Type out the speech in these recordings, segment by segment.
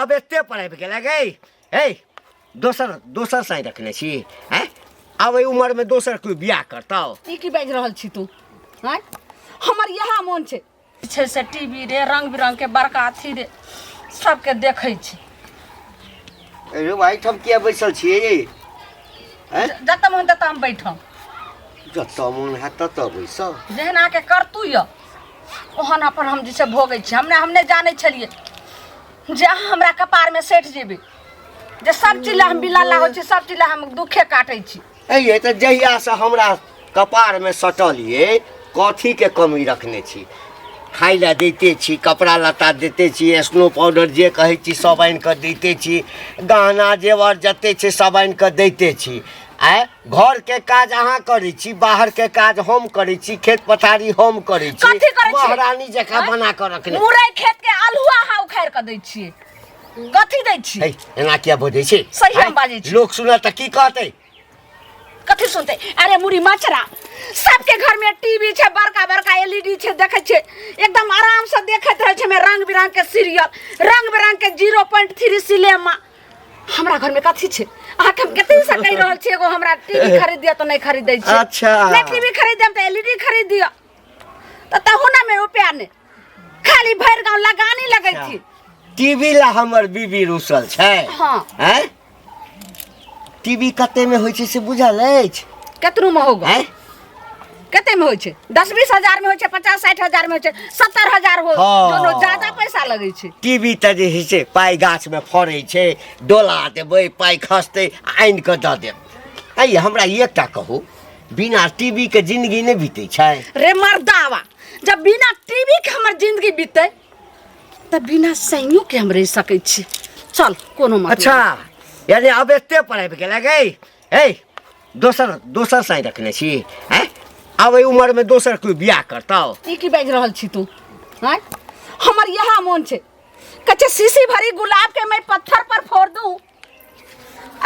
अब एते पढ़ाई गेला गई हे दोसर साई रखने छी हैं अब उम्र में दोसर कोई बियाह करता ई की बाज रहल छी तू हैं हमर यहा मन छे छै से टीवी रे रंग बिरंग के बड़का अथी रे सबके देखै छी। अरे भाई हम किया बैसल छिए ये हैं जत मन तत हम बैठम जत मन है तत बैस जेहना के करतू य ओहन अपन हम जैसे भोगै छी। हमने जानै छलिए जे हमरा कपार में सेठ जेबे जे सब चीज हम बिलाला हो छी सब चीज हम दुखे काटै छी। ये तो जहिया से हमरा कपार में सटलिए कथी के कमी रखने छी खाई ला देते छी कपड़ा लत्ता देते छी स्नो पाउडर जे कहे छी सब आनि के देते छी गहना जेवर जते छै सब आनि के देते छी आय घर के काज अहाँ करै छी बाहर के काज हम करै छी खेत पथारी हम करै छी महारानी जका बना के रखने मुरई खेत के अलहुआ हा उखाड़ के दै छिए कथी दै छी एना किया बोझै छी सही हम बाजै छी लोग सुनत त की कहतै कथी सुनते अरे मुरी मचरा सबके घर में टीवी छे बड़का बड़का एलईडी छे देखे छे एकदम आराम से देखत रहे छे में रंग बिरंग के सीरियल रंग बिरंग के 0.3 सिनेमा हमरा घर में कथी छे आहा के कते से कह रहल छी एगो हमरा टीवी खरीद दिया तो नहीं खरीदै छी। अच्छा नहीं टीवी खरीद देम त एलईडी खरीद दिया त होना में रुपया ने खाली भर गांव लगानी लगै थी टीवी ला हमर बीबी रुसल छै। हां हैं टीवी कते में होय छै से बुझल अछि केतनु में होगा हैं कते में होय छै 10-20 हजार में होय छै 50-60 हजार में होय छै 70 हजार हो दोनों ज्यादा पैसा लगै छै। टीवी त जे है से पाई गाछ में फड़ै छै डोला देबै पाई खसतै आइन के द देब आई हमरा एकटा कहू बिना टीवी के जिंदगी नहीं बीते छै रे मर्दावा जब बिना टीवी के हमर जिंदगी बीते त बिना सैनियो के हम रह सकै छी चल कोनो मतलब। अच्छा यानी अब एते पढ़ाई गेला गई हे दोसर साई रखने छी हैं अब उम्र में दोसर कोई बियाह करता ई की बाज रहल छी तू हैं हमर यहा मन छे कच्चे सीसी भरी गुलाब के मैं पत्थर पर फोड़ दूं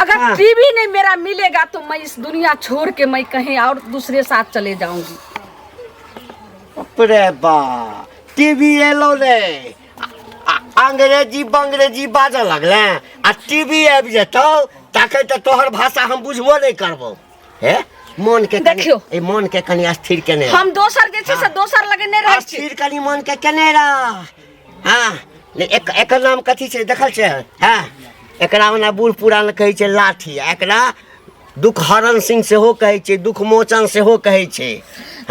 अगर टीवी नहीं मेरा मिलेगा तो मैं इस दुनिया छोड़ के मैं कहीं और दूसरे साथ चले जाऊंगी। अरे बा टीवी एलो ने अंग्रेजी बंग्रेजी बाजे लगले आ टीवी आबि जेतौ ताके त तोहर भाषा हम बुझबो नहीं करबो हे मन के देखियो ए मन के कनी अस्थिर केने हम दोसर जे छै से दोसर लगे नहीं रह छी अस्थिर कनी मन के केने रह हां एक नाम कथी छै देखल छै हां एकरा ओना बूढ़ पुरान कहै छै लाठी एकरा दुख हरण सिंह सेहो कहै छै दुख मोचन सेहो कहै छै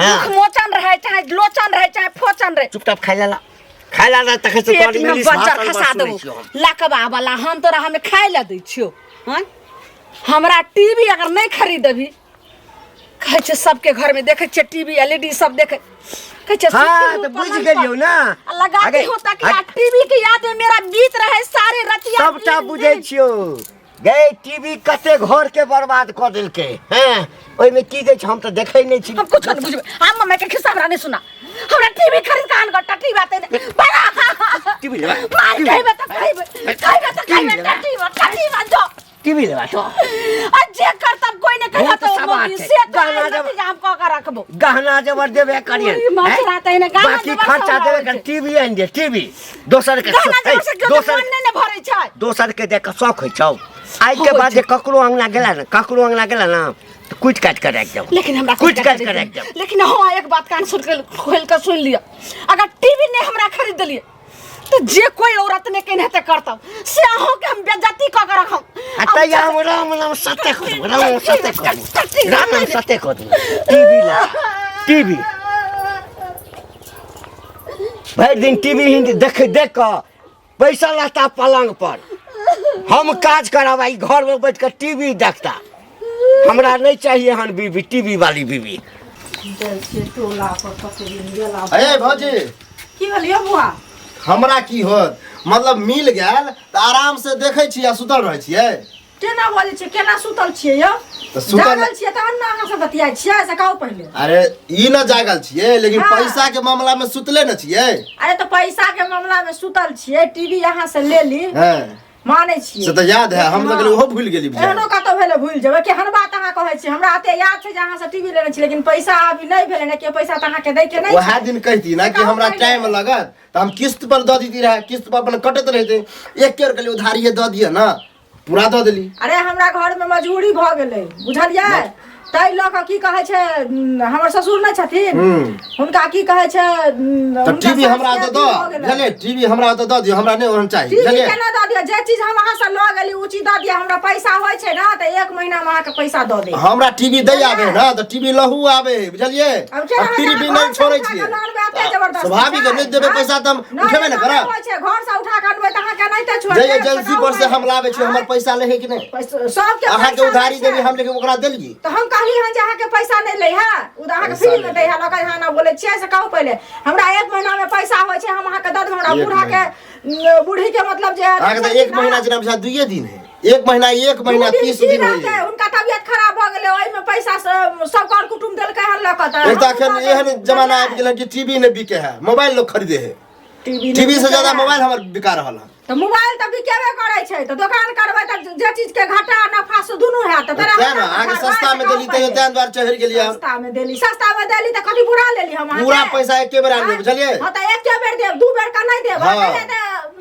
हां दुख मोचन रहे चाहे लोचन रहे चाहे फोचन रहे चुपचाप खाइ ला ना तखे से तोरी इंग्लिश भाषा खसा देबो लकबा वाला हम तोरा हमें खाइ ला दै छियो हैं हमरा टीवी अगर नहीं खरीदबी कहै छै सबके घर में देखे छै टीवी एलईडी सब देखे कहै छै हां त बुझ गेलियो ना लगा दे हो ताकि टीवी के याद में मेरा बीत रहे सारे रतिया सबटा बुझै छियो गए टीवी कते घर के बर्बाद क देलके हैं ओइ में की दै छ हम त देखै नै छी हम कुछ नहीं बुझबे हम मम्मी के खिस्सा हमरा नहीं सुना हमरा टीवी खरीद के आन गट्टा टीवी आते टीवी लेबा मार कहबे त कहबे टीवी जो टीवी लेबा तो जे करतब कोई ने कहत तो मोदी से गहना जब हम क के रखबो गहना जबर देबे करिए माछराते ने गहना बाकी खर्चा देबे कर टीवी आइन दे टीवी दोसर के दोसर ने भरै छै दोसर के देख शौक होइ छौ आई के बाद जे ककरो अंगना गेला ना तो कुछ काट कर रख जाओ लेकिन हमरा कुछ काट कर रख जाओ लेकिन हां एक बात कान सुन के खोल के सुन लिया अगर टीवी ने हमरा खरीद दलिए तो जे कोई औरत ने केने ते करतौ से अहो के हम बेइज्जती क के रखम अतः राम सत्य को टीवी ला टीवी भाई दिन टीवी हिंदी देख के पैसा लगता पलंग पर हम काज करावाई घर में बैठ कर टीवी देखता हमरा नहीं चाहिए हन बीबी टीवी वाली बीबी अरे भौजी की भेलियो बुआ हमरा की होत मतलब मिल गेल त आराम से देखै छी आ सुतल रहै छियै केना बोलै छी केना सुतल छियै यो त सुतल जागल छियै त अन्ना अहाँ से बतियाइ छियै से कहू पहिले अरे ई न जागल छियै लेकिन पैसा के मामला में सुतले न छियै अरे तो पैसा के मामला में सुतल छियै टीवी यहाँ से ले ली हां मानै छियै से तो याद है हम लगले ओहो भूल गेली बुझाइए। एहनो कतौ भेले भूल जेबै केहन बात अहाँ कहै छी हमरा एते याद छै जे अहाँ से टीवी लेने छी लेकिन पैसा अभी नहीं भेले ने के पैसा त अहाँ के दै के नहीं वह दिन कहती ना कि हमरा टाइम लगत तो हम किस्त पर दे दीती रहे, किस्त पर अपन कटत रहते, एक के लिए उधारी दे दिए ना पूरा दे देली। अरे हमरा घर में मजबूरी भ गेलै बुझलियै ताई लोग की कहे छै हमर ससुर नहीं छथिन हुनका की कहे छै तो टीवी हमरा दे दो बुझलिए, टीवी हमरा दे दियो, हमरा नहीं ओहन चाहिए टीवी बुझलिए। केना दे दियो जे चीज हम अहाँ से ल गेली उ चीज दे दियो, हमरा पैसा होय छै ना त 1 महीना में अहाँ के पैसा दे दे। हमरा टीवी दे आवे ना तो टीवी लहू आवे बुझलिए, अब केना टीवी नहीं छोड़े छिए स्वाभाविक नहीं देबे पैसा त हम उठेबे ना करब। घर से उठा के अनबै त अहाँ के नहीं त छोड़ जे एजेंसी पर से हम लावे छी हमर पैसा ले है कि नहीं, सब के अहाँ के उधारी देबी हम लेके ओकरा देलिए तो हम कहली हन जे अहाँ के पैसा नहीं ले है उदा अहाँ के फ्री में दे है लोग यहाँ ना बोले छियै से कहू पहले हमरा 1 महीना में पैसा होय छै हम अहाँ के दे देब। हमरा बूढ़ा के बूढ़ी के मतलब जे अहाँ के 1 महीना जना पैसा 2 दिन है, 1 महीना 30 दिन हो जाए। उनका तबियत खराब भ गेलै ओइ में पैसा सब कर कुटुम देलकै हन लक त एक त अखन एहन जमाना आबि गेल कि टीवी नहीं बिके है, मोबाइल लोग खरीदे है, टीवी से ज्यादा मोबाइल हमर बिका रहल है। तो मोबाइल त बिकेबे करे छै तो दुकान करबै त जे चीज के घाटा नफा से दुनु है त तेरा क्या ना आगे सस्ता में देली त तें द्वार चढ़ गेलिए हम। सस्ता में देली त कथि बुरा लेली हम अहाँ पूरा के? पैसा एके बेर आनबे बुझलिए। हां त एक बेर देब 2 बेर का नहीं देब हाँ।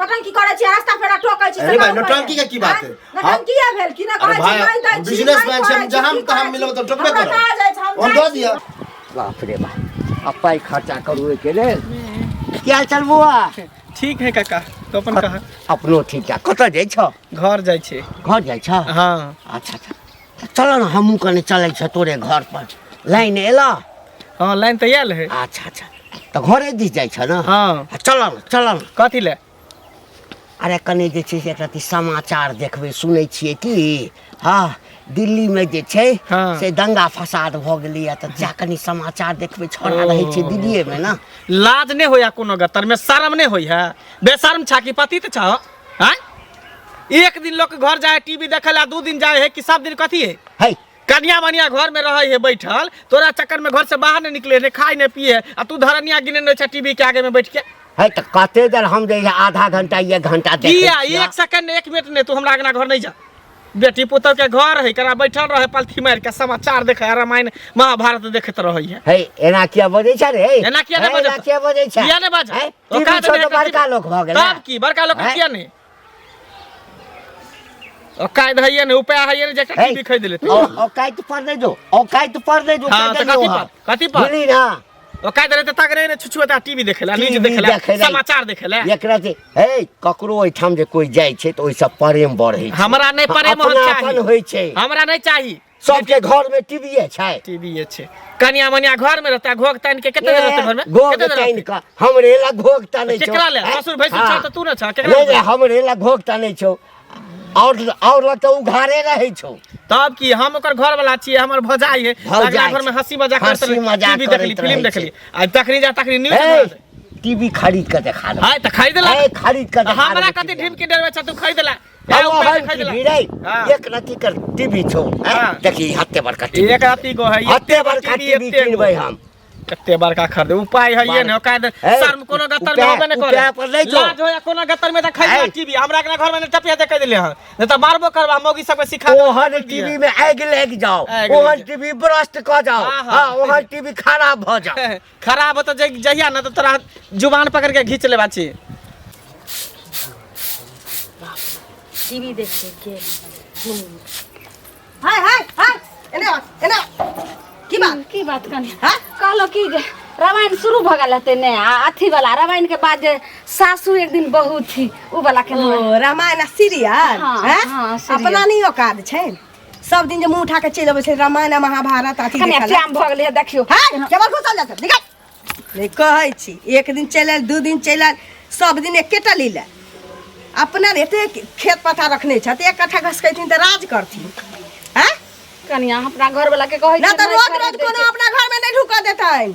नटंकी करे छी रास्ता फेरा ठोकै छी। अरे भाई नौटंकी के की बात है, नटंकी भेल कि ना अरे कहै छी भाई नहीं दै छी बिजनेसमैन छै जहां तहां मिलब तो ठोकबे करब हम दे दिया। बाप रे बाप अब पाई खर्चा करू के लेल क्या चल बुआ ठीक है काका तो अपन कहा अपनो ठीक है कत जाय छ घर जाय छे घर जाय छ हाँ अच्छा अच्छा चलो ना हमहू कने चलै छ तोरे घर पर लाइन एला हाँ लाइन तो आयल है अच्छा अच्छा तो घरे दिस जाय छ ना हाँ चल ना कथी ले अरे कने जे छै से एकटा समाचार देखबै सुनै छियै कि हाँ दिल्ली में जे छै हाँ। से दंगा फसाद भ गेलै त जा कनी समाचार देखबै छोड़ा रहै छै दिल्लीए में ना लाज नहीं होया कोनो गतर में शर्म नहीं होई है बेशर्म छा की पति तो छा हैं एक दिन लोग के घर जाए टीवी देखे ला 2 दिन जाए है कि सब दिन कथी है है कन्या मनिया घर में रहे है बैठल तोरा चक्कर में घर से बाहर नहीं निकले ने खाए ने पिए आ तू धरनिया गिने नहीं टीवी के आगे में बैठ के है त कते देर हम जे आधा घंटा 1 घंटा देखै किया छियै। 1 सेकंड 1 मिनट नहीं तू हमरा आगना घर नहीं जा बेटी पुतौ के घर है करा बैठल रहे पलथी मार के समाचार देखे रामायण महाभारत देखत रही है है एना किया बजै छ रे एना किया नहीं बजै छ? किया बजै छ किया नहीं बजै? है? तो टीवी का छोड़ देने के बड़का लोग भ गेलै तब की बड़का लोग हैं? किया नहीं औकात है ने उपाय है ने जका टीवी खरीद ले तू औकात पर दे दो हां तो कथी पर बुझली ना औकात रहते तक रे छुछुता टीवी देखेला न्यूज टीवी देखेला देखेला। समाचार देखेला एकरा से हे ककरो ओइठाम जे कोई जाय छै त ओइ सब प्रेम बढ़ै छै हमरा नहीं प्रेम होना अपनापन चाहिए होइ छै हमरा नहीं चाहिए सबके घर में टीवी छै टीवी ये छे कन्या मनिया घर में रहता घोग तान के कितने रहते घर में घोग कितने तान रहते? का हमरे ला घोग तानै छौ केकरा ले हैं? ससुर भैसुर हाँ। छ त तू न छ नहीं केकरा हमरे ला घोग तानै छौ और ला तो उघारे रहै छौ तब की हम ओकर घर वाला छिए हमर भौजाई है भौजाई अगला घर में छै। हंसी मजाक हंसी करते मजाक टीवी देखली करैत फिल्म रहै देखली छै। आ तखनी जा तखनी न्यूज हे, में टीवी खरीद के देखा दो हां त खरीद ला हे, खरीद के देखा हमरा दो कथि ढीम के डरवे छ तू खरीद ला टीवी रे हाँ। एक रति कर टीवी छौ हैं? हाँ। देखी हत्ते बड़का टीवी एक राती गो है हत्ते बड़का टीवी किनबै हम कते बड़का खरीद उपाय है ये न कायद है, शर्म कोनो गतर में उपाय- होबे न उपाय पर करे नहीं जो। लाज होया कोनो गतर में त खरीद है। टीवी हमरा के घर में टपिया दे के दिले हन न त मारबो करबा मौगी सब के सिखा ओहन टीवी में आगि लग जाओ आगि ओहन लग टीवी ब्रस्ट क जाओ हाँ, हाँ। हाँ ओहन टीवी खराब भ जाओ खराब हो तो जहिया न तो तोरा जुबान पकड़ के घींच लेबा छी टीवी देख के हाय हाय हाय एने की बात कनी हाँ? कहलो कि जे रामायण शुरू भ गेल हते ने आ अथी वाला रामायण के बाद जे सासू एक दिन बहू थी उ वाला के ओ रामायण सीरियल हाँ, हैं? हाँ, सीरियल। अपना नहीं औकात छै सब दिन जे मुंह उठा के चलि अबै छै रामायण आ महाभारत अथी कनी देखला टाइम भ गेलै है, देखियो हाय केवल घुसल जात निकल नहीं कहै छी एक दिन चलि आयल 2 दिन चलि आयल सब दिन एकेटा लीला अपना एते खेत पथा रखने छथि एक कट्ठा घसकैथिन त राज करथिन हैं कनिया अपना घर वाला के कहै ना छै तो नहीं रोज खरीद रोज दै कोनो छै। अपना घर में नहीं ढुका देतै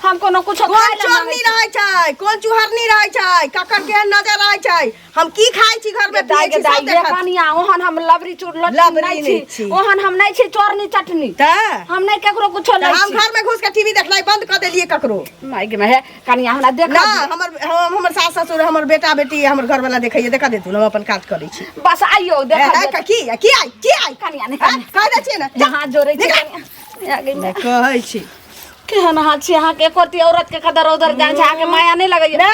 हम कोनो कुछ कोन चोरनी रहै छै, कोन चुहरनी रहै छै, ककर केहन नजर रहै छै, हम की खाइ छी घर में पियै छी सब दाई देखत। कनिया ओहन हम लबरी चूर लबरी नहीं नहीं छी छी। ओहन हम नहीं छी चोरनी चटनी त हम नहीं केकरो कुछो हम नहीं छी घर में घुस के टीवी देखनाइ बंद कर देलिए ककरो। माई गे है कनिया हमरा देख ना हमर सास ससुर हमर बेटा बेटी हमर घर वाला देखैए, देखा देतु हम अपन काज करै छी। बस आइयो देख की आई कनिया ने कह दै छी ना जहां जोरे छी कनिया आगे में कहै छी केहन हाथ छी अहाँ के एकोरती औरत के कदर उधर जान छै आके माया नहीं लगैया ना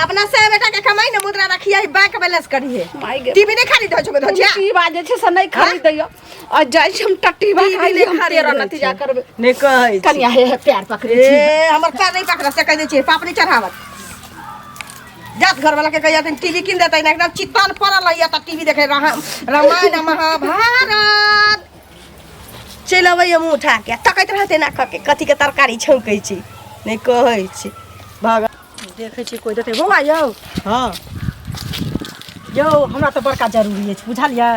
अपना से बेटा के कमाई ने मुद्रा रखिए बैंक बैलेंस करिए। माई गे टीवी नहीं खरीद हो छो धोजिया की बाजे छै से नहीं खरीद दैयो और जाय छी हम टट्टी बा खाइले हम तेरा नतीजा करबे नहीं कहै छी। कनिया हे प्यार पकड़े छी ए हमर पैर नहीं पकड़ से कह दे छी पापड़ी चढ़ावत जात घर वाला के कहिया टीवी किन देतै ना एकदम चित्तान पड़ल है त टीवी देखे रामायण महाभारत चल अबै मुँह उठा के तकैत रहते ना के कथी के तरकारी छौकै छी नहीं कहै छी भाग देखै छी कोई देतै बौआ यौ। हाँ यौ हमरा तो बड़का जरूरी है बुझलिए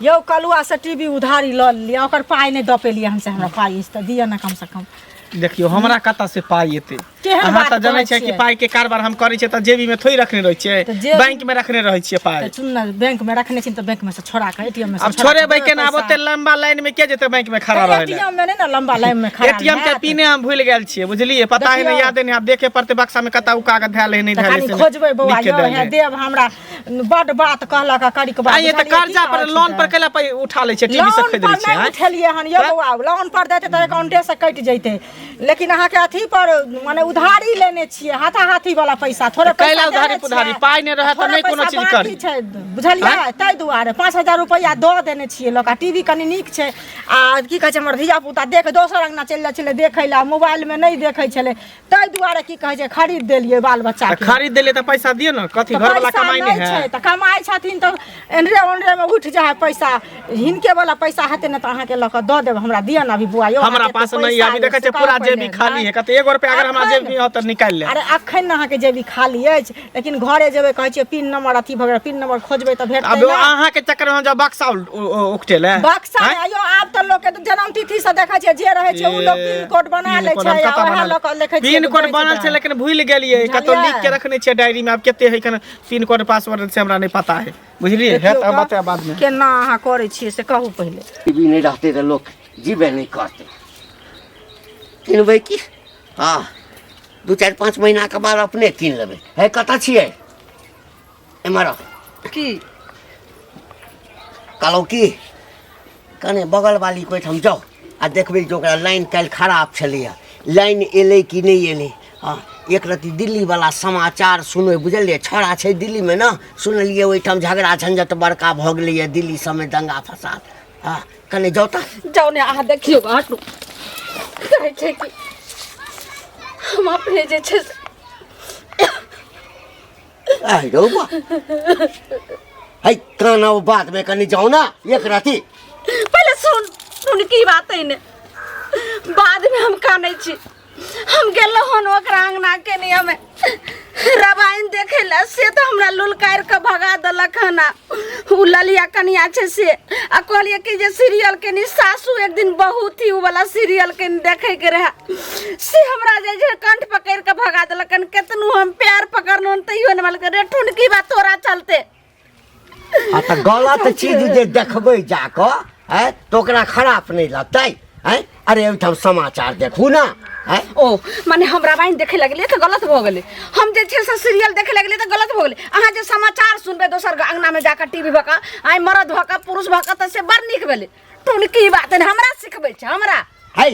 यौ कलुआ से टीवी उधारी ल लिया ओकर पाई नहीं द पेलिए हमसे हमरा पाई तो दिया ना कम से कम। देखियो हमरा कता से पाई एते केहन अहाँ बात त जानै कहै छियै कि छियै? पाई के कारोबार हम करै छियै त जेबी में थोड़ी रखने रहै छियै, तऽ जेबी- बैंक में रखने रहै छियै पाई। तो सुन ना बैंक में रखने छी तो बैंक में से छोड़ा के एटीएम में से अब छोड़े भाई के ना ओते लंबा लाइन में के जेते बैंक में खड़ा रहे एटीएम में नहीं ना लंबा लाइन में खड़ा एटीएम के पिने हम भूल गेल छियै बुझलिए, पता है नहीं देखियौ। याद नहीं, अब देखे पड़ते बक्सा में कता उ कागज धैल है नहीं तो धैल खाली है खोजबै बौआ यौ हे देव हमरा बड बात कहलक करी के बात आइए त कर्जा पर लोन पर केला पे उठा ले छियै, टीवी से खरीद ले छियै। नहीं उठेलिए हन यौ बौआ लोन पर देते तो अकाउंटे से कट जैते लेकिन अहाँ के अथी पर माने उधारी लेने छियै हाथा हाथी वाला पैसा थोड़े पैसा कैला उधारी देने पुधारी छियै। पाई नहीं रहे त थोड़े नहीं कोनो पैसा चीज बाकी करी छै, बुझलिए ताहि दुआरे 5000 रुपया दऽ देने छियै लोक टीवी कनी नीक छै आ की कहै छै हमर धिया पुता देख दोसर अंगना चलि जाइ छलै देखै ला मोबाइल में नहीं देखै छलै ताहि दुआरे की कहै छै खरीद देलियै बाल बच्चा त के। खरीद देले त पैसा दियो न कथी घर वाला पैसा कमाई नहीं है। त कमाई छथिन त एनरे ओनरे में उठ जाए पैसा हिनके वाला पैसा हेते न त अहाँ के लक द देब हमरा दिया ना अभी बुआ यौ हमरा अहाँके पास तो नहीं पैसा अभी अइ, देखे छै सुकाउ पूरा पहिले, जेबी खाली है, कते 1 रुपया अगर हमरा जेबी हो त निकाल ले। अरे अखन न अहाँके जेबी खाली अछि लेकिन घरे जेबै कहै छियै पिन नंबर अथी भऽ गेल पिन नंबर खोजबै त भेटतै अब ना। अहाँ के चक्कर में जब बक्सा उठेले बक्सा आयो आब त लोग के जन्म तिथि से देखै छियै जे रहै छै उ लोग पिन कोड बना लै छै आ ओहे लोग लिखै छै पिन कोड बनल छै लेकिन भूल गेलिए कतो लिख के रखने छियै डायरी में, अब केते है कन पिन कोड पासवर्ड से हमरा नहीं पता है बुझलिए है त बता बाद में। केना अहाँ करै छियै से कहू पहिले। टीवी नहीं रहते तो लोग जीवे नहीं करते किनबै की हाँ 2-4-5 महीना के बाद अपने किन लेबै है कतऽ छियै एमहर की कहलहुँ की कने बगल वाली को ठाम जाओ आ देखबै जे ओकरा लाइन काल्हि खराब छलैए लाइन एलै कि नहीं एलै हाँ एक रत्ती दिल्ली वाला समाचार सुनबै बुझलिए छौड़ा छै दिल्ली में ना सुनलिए ओहिठाम झगड़ा झंझट बड़का भऽ गेलैए दिल्ली सबमे दंगा फसाद हाँ कने जाओ तऽ जाओ ने अहाँ देखियो हटू कहै छै कि हम अपने जे छै से आइ रौ बा है काना बात में कनी जाओ ना एक रत्ती पहले सुन की बात है ने बाद में हम कानै छी हम गेलो हन ओकरा अंगना के ने हमें रामायण देखे ला से तो हमरा लुलकार के भगा देलक हन उ ललिया कनिया छै से आ कहलिए कि जे सीरियल के नि सासू एक दिन बहुत ही उ वाला सीरियल के देखे के रहा से हमरा जे कंठ पकड़ के भगा देलक हन केतनु हम पैर पकड़नो तैयो न मलक रे ठुन की बात तोरा चलते हाँ तो गलत चीज जे देखबै जाकऽ है तो ओकरा खराब नहीं लगतै है अरे ओहिठाम समाचार देखू ना है ओ माने हम रामायण देखे लगले तो गलत भ गेले हम जे छै से सीरियल देखे लगले तो गलत भ गेले अहाँ जे समाचार सुनबे दोसर अंगना में जाकर टीवी भका आइ मर्द भका पुरुष भका त से बड़ नीक भेले तुन की बात है हमरा सिखबै छै हमरा है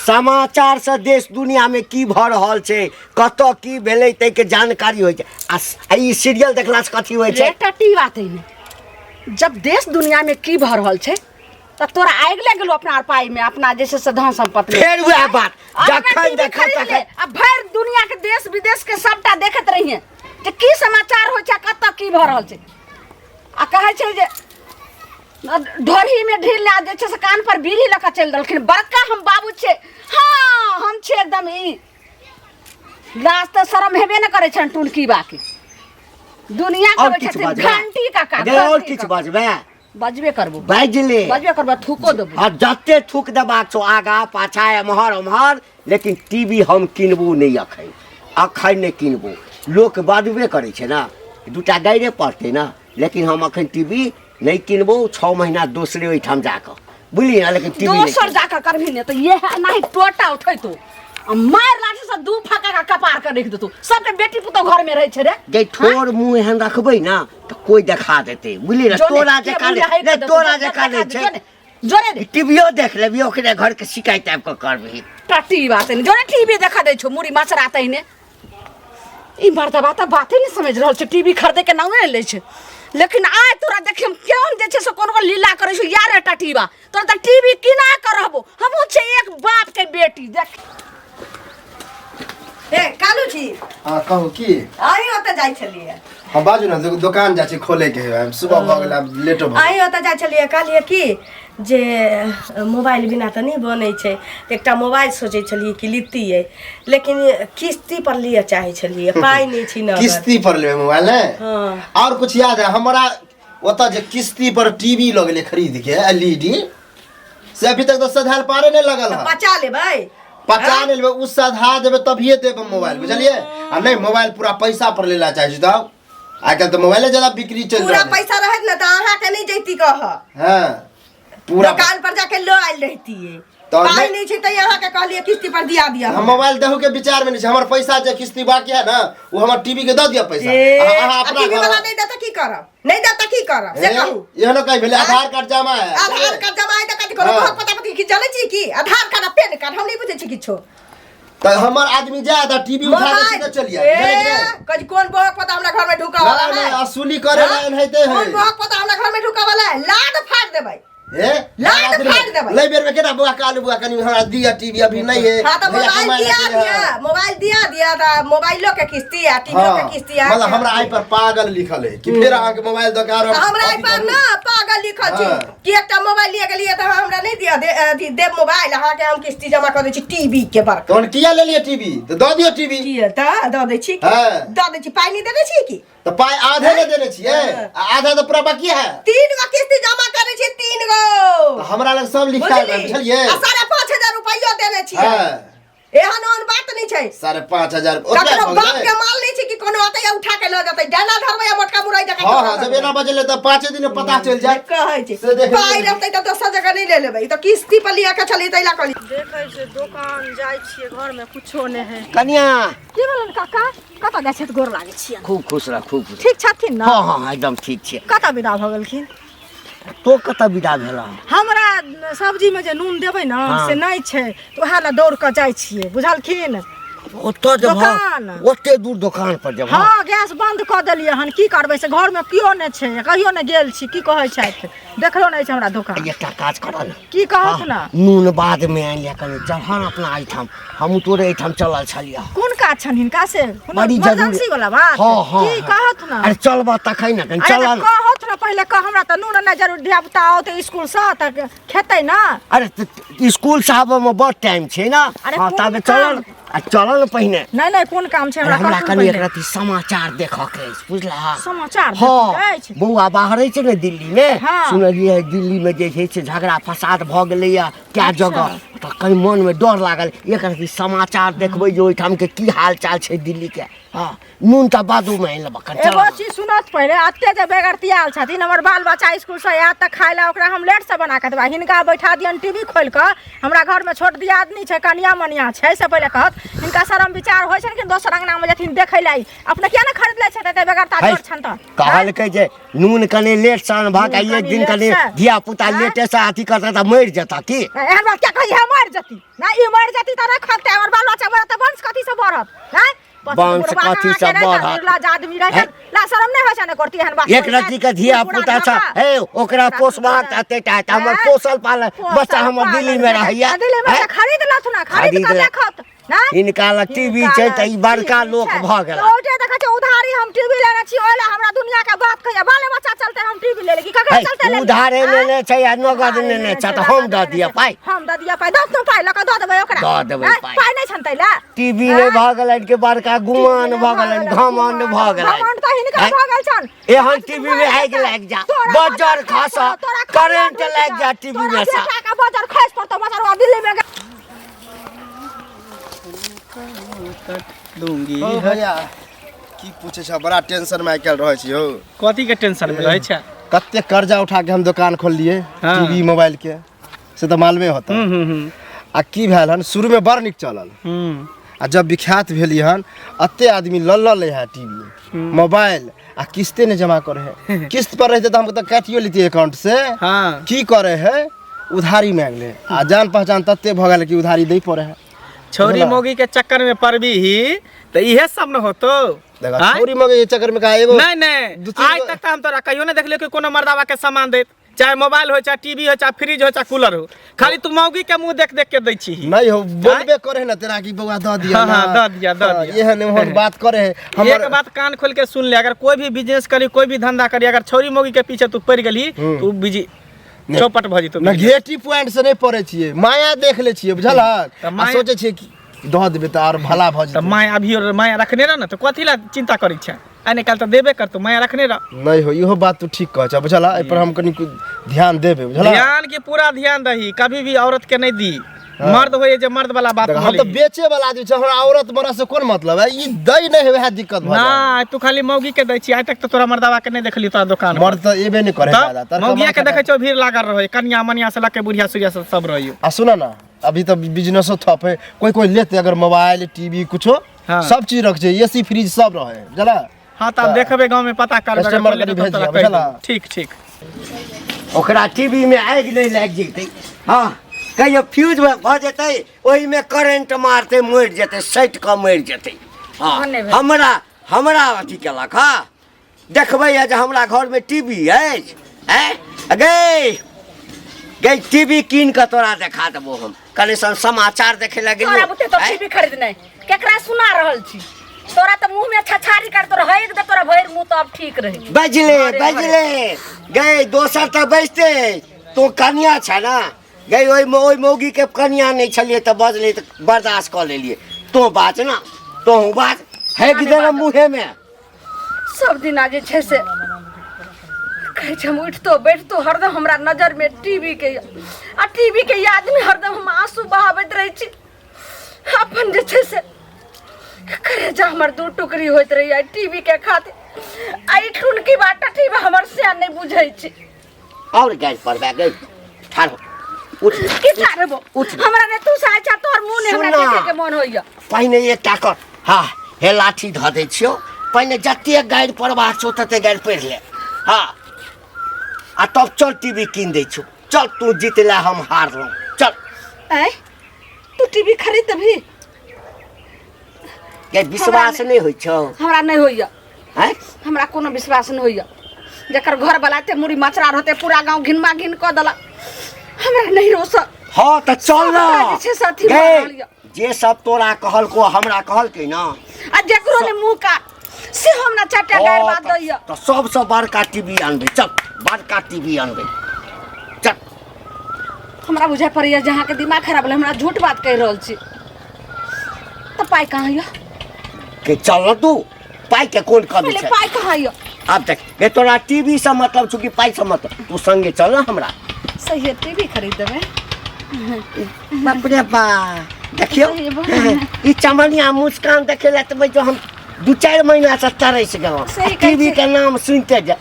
समाचार से देश दुनिया में की भ रहल छै कतऽ की भेलै तै के जानकारी होइ छै आ ई सीरियल देखला से कथी होइ छै एकटा टी बात है ने जब देश दुनिया में की भ रहल छै त तोरा आगि लग गेलो अपना पाई में अपना जैसे से धन संपत्ति में। फेर वएह बात अगर जखन टीवी देखा खरीद ले, तखन अब भर दुनिया के देश विदेश के सबटा देखत रहिए जे की समाचार होइ छै कतऽ की भ रहल छै आ कहै छै जे ढोरही में ढील ला जे छै से कान पर बीड़ी लऽ कऽ चलि देलखिन बड़का हम बाबू छै हाँ हम छै एकदम ई लाज तऽ शरम हेबे न करै छन टुनकी बाकी दुनिया और के किछु छथिन बाजबै घंटी का का अगर और किछु बाजबै बजबे करबो बाजि ले बजबे करबो थूको देबो आ जते थूक देबाक छौ आगा पाछा एम्हर उम्हर लेकिन टीवी हम किनबू नहीं अखन नहीं किनबू। लोक बाजबे करे छे ना, दूटा गायरे पड़ते ना, लेकिन हम अखन टीवी नहीं किनबू। 6 महीना दूसरे ओहिठाम जाकर बुझलिए ना, लेकिन टीवी दोसर जाकर करभी ने तो ये है नहीं टोटा उठै तो मार लाठी से 2 फाका का कपार कर रख देतू। सबके बेटी पुतो घर में रहे छे रे। गई ठोर मुंह एहन रखबै ना तो कोई देखा देते बुझलिए ना। तोरा जका नहीं, तोरा जका नहीं छे। जोरे दे टीवीओ देख लेबी, ओकरे घर के शिकायत टाइप के करबी। टट्टी बात नहीं, जोरे टीवी देखा दे छो मुड़ी माछ रात ने। ई मर्दा बात नहीं समझ रहल छे, टीवी खरीदे के नाम ले छे। लेकिन आय तोरा देखि हम केहन जे छे से कोनो को लीला करे छो यार टटीबा। तोरा त टीवी किना कर रहबो, हमहु छे एक बाप के बेटी। देख ए कालू छी हां कहू की आई होता जाय छलिए। हम बाजू ना दुकान जा छी खोले के है, सुबह भ गेल, अब लेट भ आई होता जाय छलिए। कहलिए की जे मोबाइल बिना तो नहीं बनै छै, तो एकटा मोबाइल सोचे छलिए कि लीतिए, लेकिन किस्ती पर लिए चाहे छलिए, पाई नहीं छी ना। किस्ती पर ले मोबाइल है। हां और कुछ याद है हमरा ओता जे किस्ती पर टीवी लगले खरीद के एलईडी से अभी तक तो सधाल पारे नहीं लगल है। बचा लेबै, पचा लेबे, उस सधा देबे तभिए देबे मोबाइल, बुझलिए। आ नहीं मोबाइल पूरा पैसा पर लेला चाहे छी तो आजकल तो मोबाइले ज्यादा बिक्री चल पूरा रहा है। पैसा रहत ना तो अहाँ के नहीं जैती कह। हां पूरा दुकान पर जाके लो आइल रहती है, तो पाई नहीं- नहीं छै तो यहाँ के कहलिए किस्ती पर दिया दिया। हम मोबाइल देहु के विचार में नहीं छै, हमर पैसा जे किस्ती बाकी है ना वो हमर टीवी के द दिया पैसा। अहाँ अपना टीवी घर वाला नहीं देता की करब, नहीं देता की करब से कहू। एहनो कहि भेले आधार कार्ड जमा है। आधार कार्ड जमा है तो कथि करू, हाँ। बहुत पता पति की जाने छी की आधार कार्ड आ पैन कार्ड हम नहीं बुझे छी किछो। तो हमर आदमी जाए तो टीवी उठा के सीधे चलिए। कज कौन बहुत पता हमरा घर में ढुका वाला नहीं है, असुली करे लाइन हेते कौन है। बहुत पता हमरा घर में ढुका वाला है, लाड फाड़ देबै। ए लाड फाड़ देबै। ले बेर में केना बुआ कालू बुआ कनी हमरा दिया टीवी अभी नहीं है। हां तो भैया मोबाइल कमाए दिया लगे दिया, है। मोबाइल दिया था, मोबाइलो के किस्ती आ टीवी के किस्ती आ। मतलब हमरा आई पर पागल लिखल है कि फिर आके मोबाइल दुकान और हमरा आई पर ना पागल लिखल छी हाँ। कि एकटा मोबाइल लिए गेलिए त हमरा नहीं दिया दे मोबाइल, अहाँ के हम किस्ती जमा कर दै छी टीवी के बड़। तोन किया ले लिए टीवी तो दो दियो टीवी। की त द दै छी, हाँ। द दै छी, पाई नहीं देने छी की। तो पाई आधे ले देने छिए, आधा तो पूरा बाकी है। 3 गो किस्ती जमा करे छी, 3 गो। तो हमरा लग सब लिखा है बुझलिए। आ 5,500 रुपया देने छी। हां एहन ओहन बात नहीं छै। 5,500 ककरो बाप के माल नहीं छै कि कोनो आते या उठा के ल जतै, डाना धरबै या मोटका मुरई जका। हां हां जब एना बजले तो 5 दिन में पता चल जाए। कहै छै से देख पाई रहतै त दोसर जगह नहीं ले लेबै, त किस्ती पर लिया के चली तैला कली। देखै छै दुकान जाइ छियै घर में कुछो नहीं है। कन्या की बोलन काका, कतऽ जाइ छै त गोर लागै छियै। खूब खुश रह, खूब खुश। ठीक छथिन ना? हाँ हाँ एकदम ठीक छे। कतऽ विदा भ गेलखिन? तो कतऽ विदा भेला? हमरा सब्जी में जे नून देबै ना हाँ। से नहीं छै, तो वएह ला दौड़ के जाइ छियै, बुझलखिन। ओतऽ जब दुकान। ओते दूर दुकान पर जब हाँ गैस बंद कऽ देलियै हन, की करबै से घर में कियो नहीं छै, कहियो नहीं गेल छी, की कहै छथि, देखलो नहीं छै हमरा दुकान। एकटा काज कर ना, की कहत ना? नून बाद में आनि लिया कनी चढ़न अपना एहिठाम, हम तोरे एहिठाम चलल छलिया। कोन काज छन हिनका से? बड़ी जरूरी। इमरजेंसी वाला बात? हाँ हाँ की कहत ना? अरे चलबा तखै ना कनी अरे चल। तऽ कहत ना पहिले कह, हमरा त नून नहीं जरूर, धिया पुता औते स्कूल से त खेतै ना। अरे स्कूल से आबे में बहुत टाइम छे ना। अरे हाँ कोन तबे काम? चल न पहिने। नहीं नहीं कोन काम छै अरे हमरा हमरा कहू कनी एक पहिले। रति समाचार देखऽ के अछि, बुझला? समाचार हाँ देखै अछि? बौआ बाहर छै ने दिल्ली में, हाँ। सुनलिए दिल्ली में जे छै से झगड़ा फसाद भ गेलै या क्या जगह, तो कई मन में डर लागल। एक रति समाचार देखबै जे ओहिठाम के की हाल चाल छै दिल्ली के। हाँ नून त बादू में आनि लेबऽ कर। एगो चीज सुनत पहिले, अत्ते जे बेगरतियाल छथिन, हमर बाल बच्चा स्कूल से आयत त खाय ला ओकरा हम लेट से बना के देबा, हिनका बैठा दियन टीवी खोल के। हमरा घर में छोट दियादनी छै, कनिया मनिया छै, से पहिले कहत हिनका शरम विचार होइ छै कि दोसर अंगना में जथिन देखै लाई, अपने किया ना खरीद लै छै, ते बेगरता जोर छन त कहलकै जे नून कने लेट से आन भाग, नून एक कनी दिन लेट कने से। धिया पुता लेटे से अथी करता त मरि जेता की। एहन बात क्या कही है? मर जती ना, ई मर जती त रखत है, हमर बाल बच्चा बढ़त, वंश कथी से बढ़त? नहीं वंश कथी से बढ़त? आदमी रहे ला शरम नहीं होइ छै ने करती एहन बात। एक रति के धिया पुता छ, हे ओकरा पोसबाक तते टा हमर पोसल पालन बच्चा हमर दिल्ली में रहैया। दिल्ली में खरीद लथ ना, खरीद के देखत ना। इनका ला टीवी छै त ई बड़का लोक भ गेला। ओटे देखै छै उधारी हम टीवी लेने छी, ओला हमरा दुनिया के बात कहिया, बाले बच्चा चलते हम टीवी ले ले की ककरा चलते ले? उधारे लेने छै या नगद लेने छै त हम द दिया पाई। हम द दिया पाई, 10 पाई लक द देबै ओकरा। द देबै पाई। पाई नहीं छन तैला। टीवी नहीं भ गेलन के बड़का गुमान भ गेलन, घमंड भ गेलन। घमंड त हिनका भ गेल छन। एहन टीवी में आगि लाग जा, बजर खस, करंट लाग जा टीवी में सा। बेटा का बजर खस पर तो बजरवा दिल्ली में काट दूंगी ओ भैया की पूछे छ बड़ा टेंशन में आइकल रहै छी हो। कथी के टेंशन में रहै छै? कत्ते कर्जा उठा के हम दुकान खोल लिए हाँ। टीवी मोबाइल के से तो मालूम होता। आ की भेल हन शुरू में बड़ निक चलल आ जब विख्यात भेली हन अत्ते आदमी लल ले है टीवी मोबाइल आ किस्ते ने जमा करे है। किस्त पर रहते तो हमको तो काटियो लेती अकाउंट से। हाँ की करे है उधारी मांग ले आ जान पहचान तत्ते भ गेल कि उधारी दे पड़े है। छोरी मोगी के चक्कर में पड़बी ही तो इहे सब न होतो। देखा हाँ? छोरी मगे ये चक्कर में का एगो नहीं नहीं आज तक तो हम तोरा कहियो नहीं देखलियो कि कोनो मर्दावा के सामान देत, चाहे मोबाइल हो चाहे टीवी हो चाहे फ्रिज हो चाहे कूलर हो, खाली तू मौगी के मुंह देख देख के दै छी। नहीं हो बोलबे करे ना तेरा की बउआ द दिया हाँ, ना। हाँ, द दिया, द हाँ, दिया। ये है हम बात करे है एक बात कान खोल के सुन ले, अगर कोई भी बिजनेस करी कोई भी धंधा करी अगर छोरी मोगी के पीछे तू पड़ गेली तू बिजी चौपट भ जइतो। नेगेटिव पॉइंट से नहीं पड़े छिए, माया देख ले छिए बुझलक। तऽ आ माया- सोचे छिए कि द देबे त और भला भ तो जइते। माया अभी और माया रखने रह ना तो कथी ला चिंता करी छै? आ निकाल तो देबे कर तो माया रखने रह। नहीं हो इहो बात तू ठीक कह छ बुझला। ए पर हम कनी ध्यान देबे बुझला। ध्यान के पूरा ध्यान रही, कभी भी औरत के नहीं दी। मर्द होए जे मर्द वाला बात हम तो बेचे वाला आदमी छ, हमरा औरत मरा से कोन मतलब है? ई दई नहीं है दिक्कत भ जाए। ना तू खाली मौगी के दै छी, आज तक तो तोरा मर्दावा के नहीं देखली तोरा दुकान पर। मर्द तो एबे नहीं करे ज्यादा तर मौगिया के देखे छो भीड़ लागल रहे, कन्या मनिया से लके बुढ़िया सुढ़िया सब रहियो। आ सुना ना अभी तो बिजनेसो ठप है। कोई कोई लेते अगर मोबाइल टीवी कुछो हाँ। सब चीज रख छै, एसी फ्रिज सब रहे जला। हाँ तब देखबे गांव में पता कर कस्टमर के भेज दिया, बुझला? ठीक ठीक। ओकरा टीवी में आगि नहीं लाग जेतै। हाँ कहियो फ्यूज भ जेतै, ओहि में करंट मारते मरि जेतै, सटि कऽ मरि जेतै। हाँ हमरा अथी केलक। हाँ देखबै जे हमरा घर में टीवी अछि। हैं गई टीवी कीन के तोरा देखा देबो हम। कने सन समाचार देखे लगे तोरा बुते तो टीवी खरीदने केकरा सुना रहल छी? तोरा तो मुंह में छछारी कर तोरा है एकदम तोरा भैर मुंह तो अब ठीक रही। बजले गई दोसर तो बजते तो कन्या छै ना। गई ओहि मौगी के कन्या नहीं छलिए तो बजले तो बर्दाश्त कर लेलिए। तो बात ना तो बात है कि देना मुँहे में। सब दिन आज छे से कहे छे हम उठतो बैठतो हरदम हमरा नजर में टीवी के आ टीवी के याद में हरदम हम आंसू बहाबैत रहे छी। अपन जे छे से करे जा हमर दू टुकड़ी होइत रही है टीवी के खातिर। आई ठुनकी बाटा टीवी हमर से नहीं बुझै छी। और गैस पर गई ठाड़ उठ की ठाड़बो हमरा ने तू से अच्छा तोर मुंह ने हमरा सुना। देखे के मन होइया। पहिने एकटा कर। हाँ हे लाठी धऽ दै छियौ, पहिने जते गाड़ि पढ़बाक छौ तते गाड़ि पढ़ि ले। हाँ आ तब चल टीवी कीन दै छौ। चल तू जीतले हम हारलौं। चल ऐ तू टीवी खरीदबी? के विश्वास नहीं होइ छौ? हमरा नहीं होइया। हैं हमरा कोनो विश्वास नहीं होइया। जकर घर बलाते मुड़ी मचरा रहते पूरा गांव घिनमा घिन क देला। हमरा नहीं रोस। हाँ तो चल ना सबटा जे छै से अथी गै, भऽ रहल यऽ। जे सब तोरा कहलको हमरा कहलकै ना। आ जकरो ने मुंह का से हम ना चाटा गाड़ बात दैया। तो सबसे बड़का टीवी अनबै। चल बड़का टीवी अनबै। चल हमरा बुझाय पड़ैया जहाँ के दिमाग खराब भेल हमरा झूठ बात कह रहल छी। तो पाई कहाँ या? के चल ना तू। पाई के कोन कमी पहले छै? पाई कहाँ या? अब देख ये तोरा टीवी से मतलब छौ कि पाई से मतलब? तू संगे चल ना हमरा। सही है टीवी खरीद देबे। बाप रे बा देखियो सही बात। ई चमनिया मुस्कान देखे ला तो जो हम 2-4 महीना से तरस गयो। सही कहै टीवी छै। के नाम सुनते जा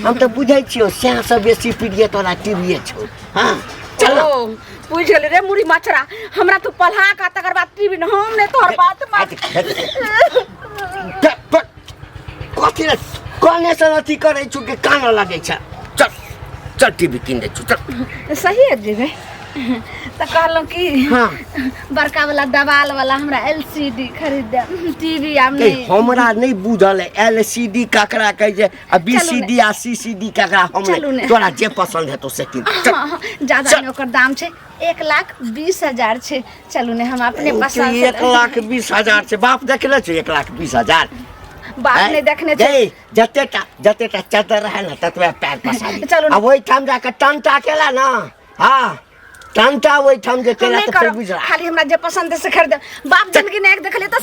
हम तो बुझै छियो सैह से बेसी प्रिय तोरा टीवी छौ। हां चल ओ पूछ गेल रे मुड़ी मचरा हमरा तू पल्हा का तकर बाद टीवी न हम ने तोहर बात मान। कथी रे कोने से अथी करै छु के कान लगे छ? चल चल टीवी किन दे छु। चल सही है जेबे तो कहलो कि हाँ बड़का वाला दबाल वाला हमरा एलसीडी खरीद दे टीवी हमने हमरा नहीं बुझल है एलसीडी ककरा कहे जे आ बीसीडी आ सीसीडी ककरा चलू ने। हमने तोरा जे पसंद है तो से किन। चल ज्यादा नहीं ओकर दाम छे 1,20,000 छे। चलू ने हम अपने पसंद से 1,20,000 से बाप देखले छे 1,20,000 बात नहीं देखने छे। जतेटा चादर रहे ना ततबे पैर पसारी। चलू ने। अब वही ठाम जाके टंटा केला ना। हाँ टंटा वही ठाम जे हम केला नहीं तो फिर करब। बुझला। खाली हमरा जे पसंद है से खरीद। बाप जिंदगी ने एक देखले तो